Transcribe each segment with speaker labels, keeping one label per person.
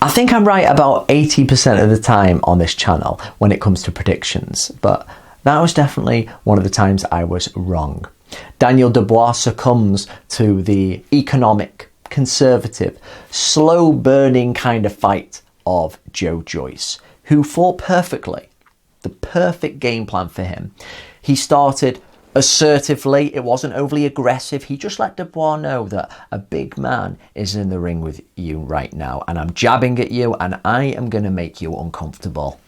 Speaker 1: I think I'm right about 80% of the time on this channel when it comes to predictions, but that was definitely one of the times I was wrong. Daniel Dubois succumbs to the economic, conservative, slow-burning kind of fight of Joyce, who fought perfectly. The perfect game plan for him. He started assertively, it wasn't overly aggressive. He just let Dubois know that a big man is in the ring with you right now, and I'm jabbing at you, and I am going to make you uncomfortable.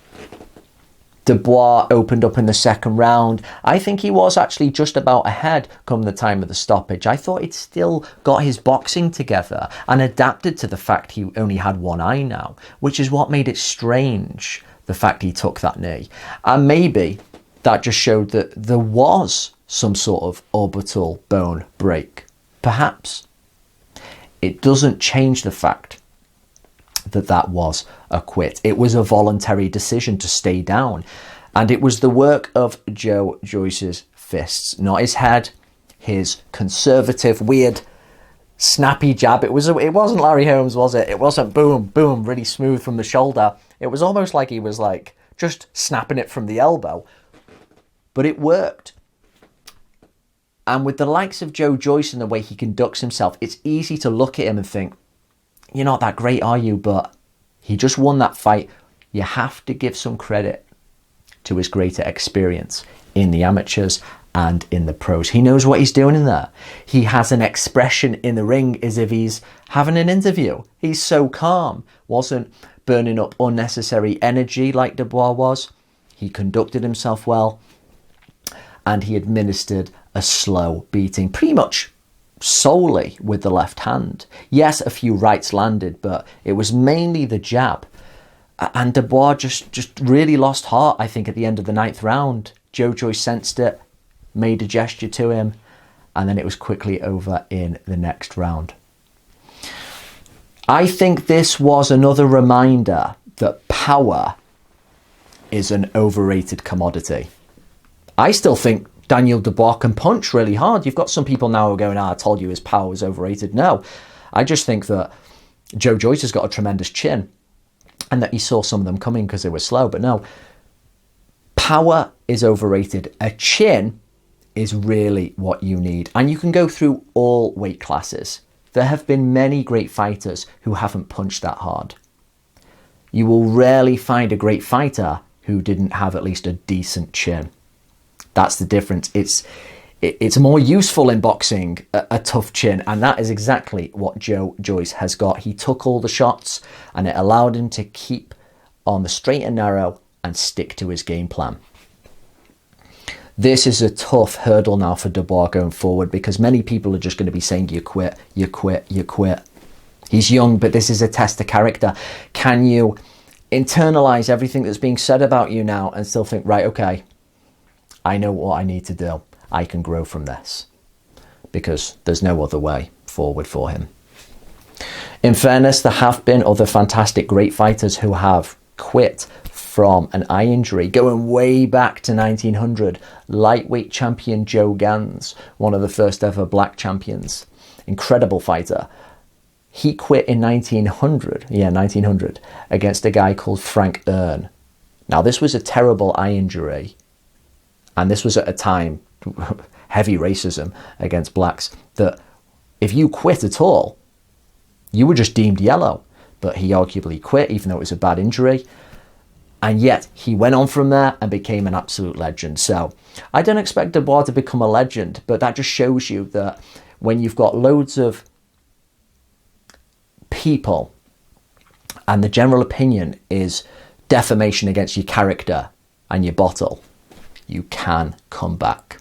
Speaker 1: Dubois opened up in the second round. I think he was actually just about ahead come the time of the stoppage. I thought he'd still got his boxing together and adapted to the fact he only had one eye now, which is what made it strange, the fact he took that knee. And maybe that just showed that there was some sort of orbital bone break. Perhaps. It doesn't change the fact that that was a quit. It was a voluntary decision to stay down. And it was the work of Joyce's fists, not his head, his conservative, weird, snappy jab. It wasn't Larry Holmes, was it? It wasn't boom, boom, really smooth from the shoulder. It was almost like he was like just snapping it from the elbow. But it worked. And with the likes of Joyce and the way he conducts himself, it's easy to look at him and think, you're not that great, are you? But he just won that fight. You have to give some credit to his greater experience in the amateurs and in the pros. He knows what he's doing in there. He has an expression in the ring as if he's having an interview. He's so calm. Wasn't burning up unnecessary energy like Dubois was. He conducted himself well. And he administered a slow beating, pretty much solely with the left hand. Yes, a few rights landed, but it was mainly the jab. And Dubois just really lost heart, I think, at the end of the 9th round. Joyce sensed it, made a gesture to him, and then it was quickly over in the next round. I think this was another reminder that power is an overrated commodity. I still think Daniel Dubois can punch really hard. You've got some people now who are going, I told you his power was overrated. No, I just think that Joyce has got a tremendous chin and that he saw some of them coming because they were slow. But no, power is overrated. A chin is really what you need. And you can go through all weight classes. There have been many great fighters who haven't punched that hard. You will rarely find a great fighter who didn't have at least a decent chin. That's the difference. It's more useful in boxing, a tough chin, and that is exactly what Joyce has got. He took all the shots, and it allowed him to keep on the straight and narrow and stick to his game plan. This is a tough hurdle now for Dubois going forward, because many people are just going to be saying, you quit, you quit, you quit. He's young, but this is a test of character. Can you internalize everything that's being said about you now and still think, right, okay, I know what I need to do. I can grow from this, because there's no other way forward for him. In fairness, there have been other fantastic great fighters who have quit from an eye injury, going way back to 1900. Lightweight champion Joe Gans, one of the first ever black champions, incredible fighter. He quit in 1900, against a guy called Frank Earn. Now, this was a terrible eye injury. And this was at a time, heavy racism against blacks, that if you quit at all, you were just deemed yellow. But he arguably quit, even though it was a bad injury. And yet, he went on from there and became an absolute legend. So, I don't expect Dubois to become a legend, but that just shows you that when you've got loads of people and the general opinion is defamation against your character and your bottle, you can come back.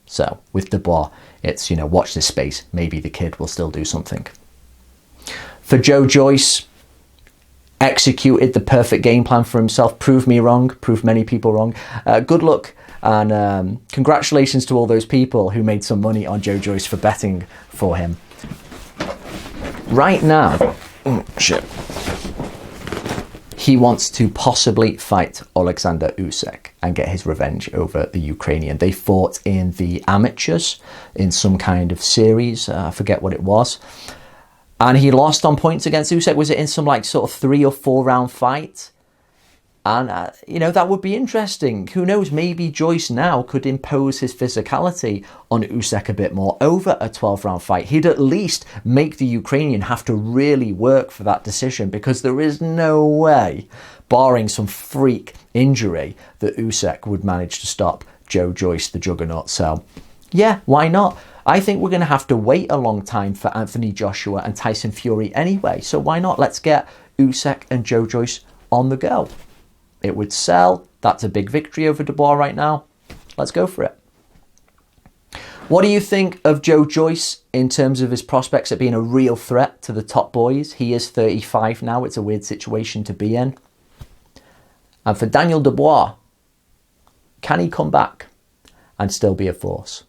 Speaker 1: So with Dubois, it's, watch this space. Maybe the kid will still do something. For Joyce, executed the perfect game plan for himself. Proved me wrong. Proved many people wrong. Good luck. And congratulations to all those people who made some money on Joyce for betting for him. Right now, he wants to possibly fight Alexander Usyk and get his revenge over the Ukrainian. They fought in the amateurs in some kind of series. I forget what it was. And he lost on points against Usyk. Was it in some like sort of 3 or 4 round fight? And, you know, that would be interesting. Who knows, maybe Joyce now could impose his physicality on Usyk a bit more over a 12-round fight. He'd at least make the Ukrainian have to really work for that decision, because there is no way, barring some freak injury, that Usyk would manage to stop Joe Joyce, the Juggernaut. So, yeah, why not? I think we're going to have to wait a long time for Anthony Joshua and Tyson Fury anyway. So why not? Let's get Usyk and Joe Joyce on the go. It would sell. That's a big victory over Dubois right now. Let's go for it. What do you think of Joe Joyce in terms of his prospects at being a real threat to the top boys? He is 35 now. It's a weird situation to be in. And for Daniel Dubois, can he come back and still be a force?